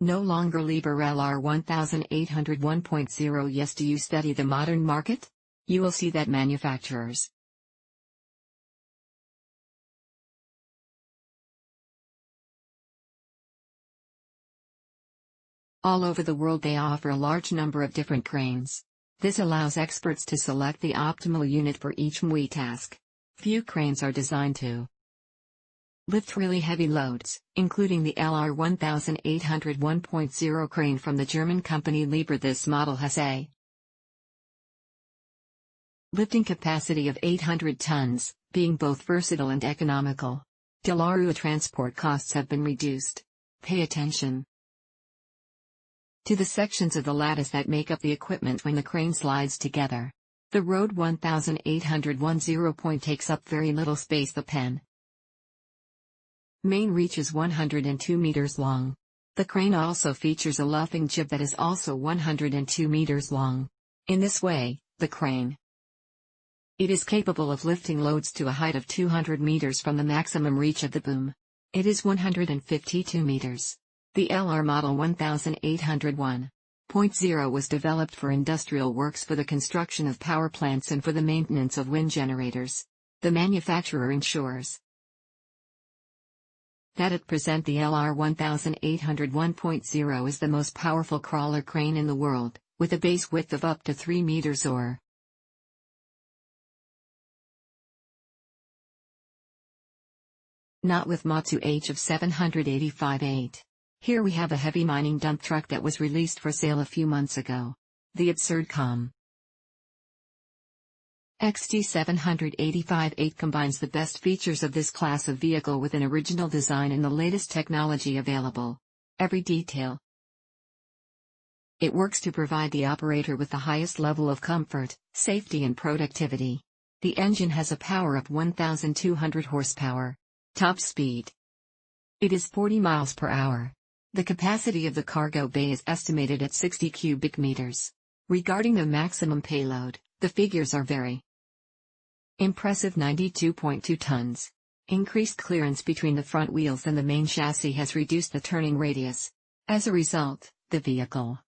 No longer Liber LR 1801.0. Yes, do you study the modern market? You will see that manufacturers all over the world, they offer a large number of different cranes. This allows experts to select the optimal unit for each MWI task. Few cranes are designed to lift really heavy loads, including the LR 1801.0 crane from the German company Liber. This model has a lifting capacity of 800 tons, being both versatile and economical. Transport costs have been reduced. Pay attention to the sections of the lattice that make up the equipment when the crane slides together. The Rode 1810 point takes up very little space. The pen main reach is 102 meters long. The crane also features a luffing jib that is also 102 meters long. In this way, the crane it is capable of lifting loads to a height of 200 meters from the maximum reach of the boom. It is 152 meters. The LR model 1801.0 was developed for industrial works, for the construction of power plants and for the maintenance of wind generators. The manufacturer ensures that at present the LR 1801.0 is the most powerful crawler crane in the world, with a base width of up to 3 meters or not, with Matsu H of 785-8. Here we have a heavy mining dump truck that was released for sale a few months ago. The absurd XT 785-8 combines the best features of this class of vehicle with an original design and the latest technology available. Every detail it works to provide the operator with the highest level of comfort, safety and productivity. The engine has a power of 1,200 horsepower. Top speed it is 40 miles per hour. The capacity of the cargo bay is estimated at 60 cubic meters. Regarding the maximum payload, the figures are very impressive: 92.2 tons. Increased clearance between the front wheels and the main chassis has reduced the turning radius. As a result, the vehicle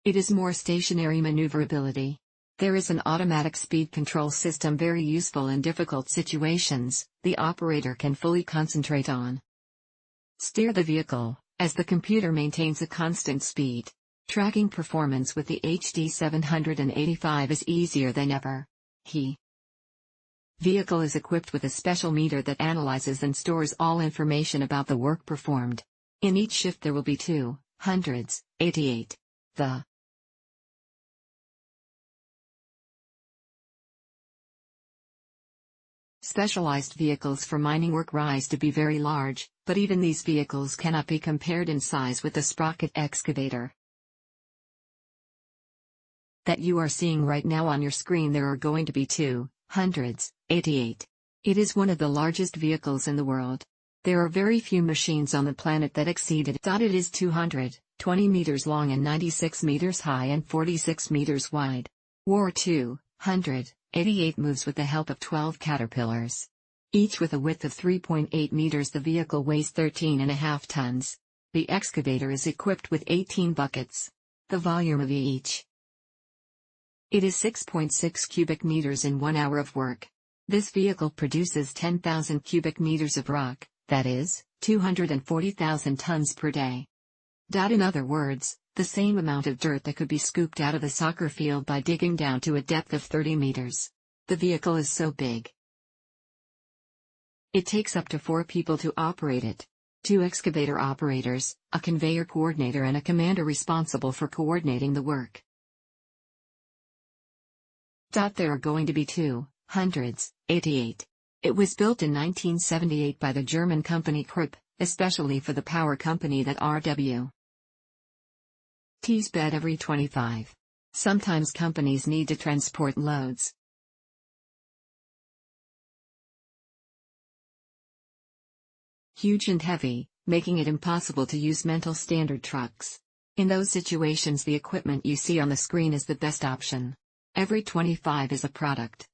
it is more stationary maneuverability. There is an automatic speed control system, very useful in difficult situations. The operator can fully concentrate on steer the vehicle, as the computer maintains a constant speed. Tracking performance with the HD 785 is easier than ever. The vehicle is equipped with a special meter that analyzes and stores all information about the work performed. In each shift there will be 288. The specialized vehicles for mining work rise to be very large, but even these vehicles cannot be compared in size with the sprocket excavator that you are seeing right now on your screen. There are going to be 288. It is one of the largest vehicles in the world. There are very few machines on the planet that exceed it. It is 220 meters long and 96 meters high and 46 meters wide. War 288 moves with the help of 12 caterpillars, each with a width of 3.8 meters. The vehicle weighs 13.5 tons. The excavator is equipped with 18 buckets. The volume of each it is 6.6 cubic meters in 1 hour of work. This vehicle produces 10,000 cubic meters of rock, that is, 240,000 tons per day. In other words, the same amount of dirt that could be scooped out of a soccer field by digging down to a depth of 30 meters. The vehicle is so big it takes up to 4 people to operate it. 2 excavator operators, a conveyor coordinator and a commander responsible for coordinating the work. There are going to be 288. It was built in 1978 by the German company Krupp, especially for the power company that RW T's bed every 25. Sometimes companies need to transport loads huge and heavy, making it impossible to use mental standard trucks. In those situations the equipment you see on the screen is the best option. Every 25 is a product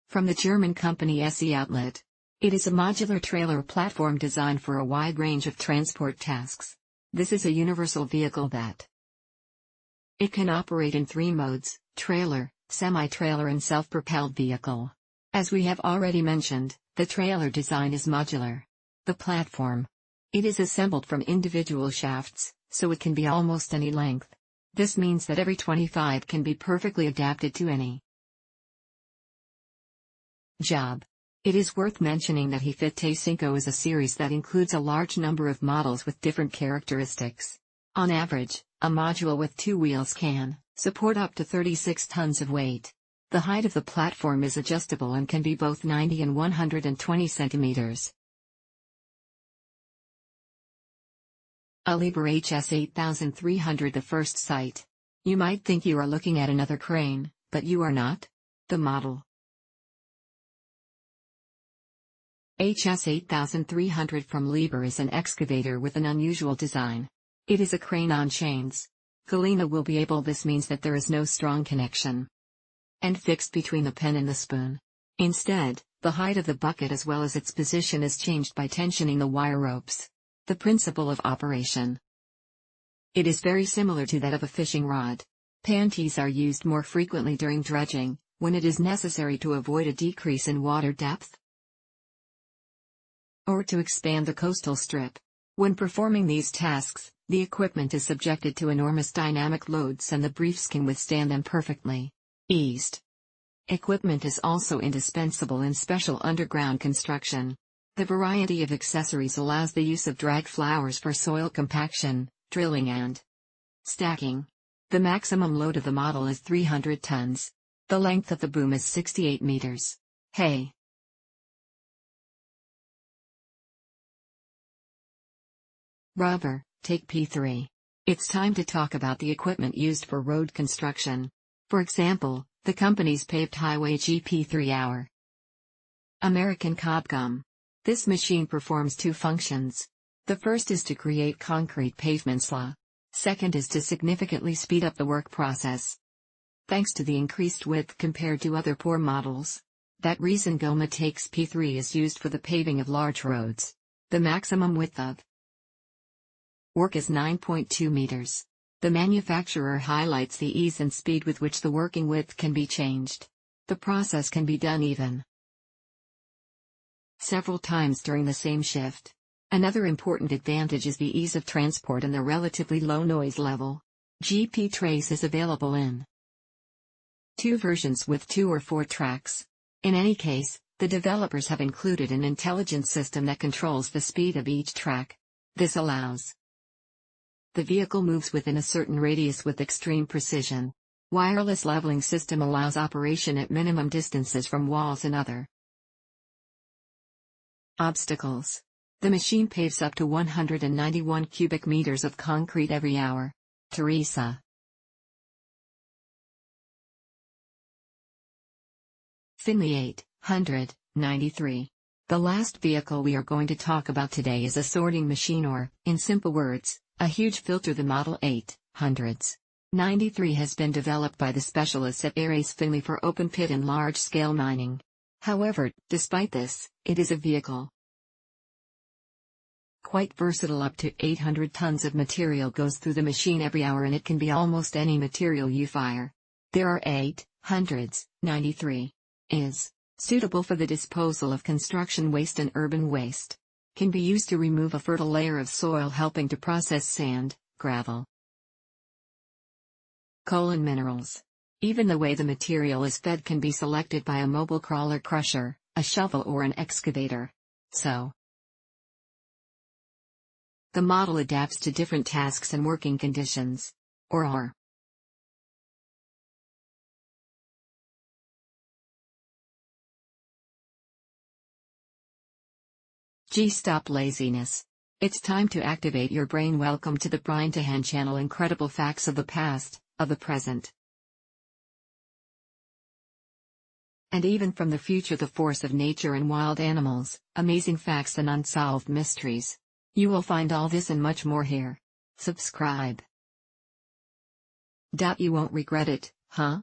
from the German company SE Outlet. It is a modular trailer platform designed for a wide range of transport tasks. This is a universal vehicle that it can operate in 3 modes: trailer, semi-trailer and self-propelled vehicle. As we have already mentioned, the trailer design is modular. The platform. It is assembled from individual shafts, so it can be almost any length. This means that every 25 can be perfectly adapted to any job. It is worth mentioning that Hifite 5 is a series that includes a large number of models with different characteristics. On average, a module with 2 wheels can support up to 36 tons of weight. The height of the platform is adjustable and can be both 90 and 120 centimeters. A Liebherr HS 8300, the first sight. You might think you are looking at another crane, but you are not. The model HS 8300 from Liebherr is an excavator with an unusual design. It is a crane on chains. Galena will be able. This means that there is no strong connection and fixed between the pen and the spoon. Instead, the height of the bucket as well as its position is changed by tensioning the wire ropes. The principle of operation. It is very similar to that of a fishing rod. Panties are used more frequently during dredging, when it is necessary to avoid a decrease in water depth or to expand the coastal strip. When performing these tasks, the equipment is subjected to enormous dynamic loads and the briefs can withstand them perfectly. Eased. Equipment is also indispensable in special underground construction. The variety of accessories allows the use of drag flowers for soil compaction, drilling and stacking. The maximum load of the model is 300 tons. The length of the boom is 68 meters. Hey! Rubber, take P3. It's time to talk about the equipment used for road construction. For example, the company's paved highway GP3 American cob gum. This machine performs 2 functions. The first is to create concrete pavement slaw. Second is to significantly speed up the work process. Thanks to the increased width compared to other poor models. That reason Goma takes P3 is used for the paving of large roads. The maximum width of work is 9.2 meters. The manufacturer highlights the ease and speed with which the working width can be changed. The process can be done even several times during the same shift. Another important advantage is the ease of transport and the relatively low noise level. GP Trace is available in 2 versions with 2 or 4 tracks. In any case, the developers have included an intelligent system that controls the speed of each track. This allows the vehicle moves within a certain radius with extreme precision. Wireless leveling system allows operation at minimum distances from walls and other obstacles. The machine paves up to 191 cubic meters of concrete every hour. Teresa. Finley 893. The last vehicle we are going to talk about today is a sorting machine, or, in simple words, a huge filter. The Model 893 has been developed by the specialists at Ares Finley for open pit and large-scale mining. However, despite this, it is a vehicle quite versatile. Up to 800 tons of material goes through the machine every hour and it can be almost any material you fire. There are 893 is suitable for the disposal of construction waste and urban waste. Can be used to remove a fertile layer of soil, helping to process sand, gravel, coal and minerals. Even the way the material is fed can be selected by a mobile crawler crusher, a shovel or an excavator. So, the model adapts to different tasks and working conditions. Or Stop laziness. It's time to activate your brain. Welcome to the Brain to Hand channel. Incredible facts of the past, of the present, and even from the future. The force of nature and wild animals, amazing facts and unsolved mysteries. You will find all this and much more here. Subscribe. You won't regret it, huh?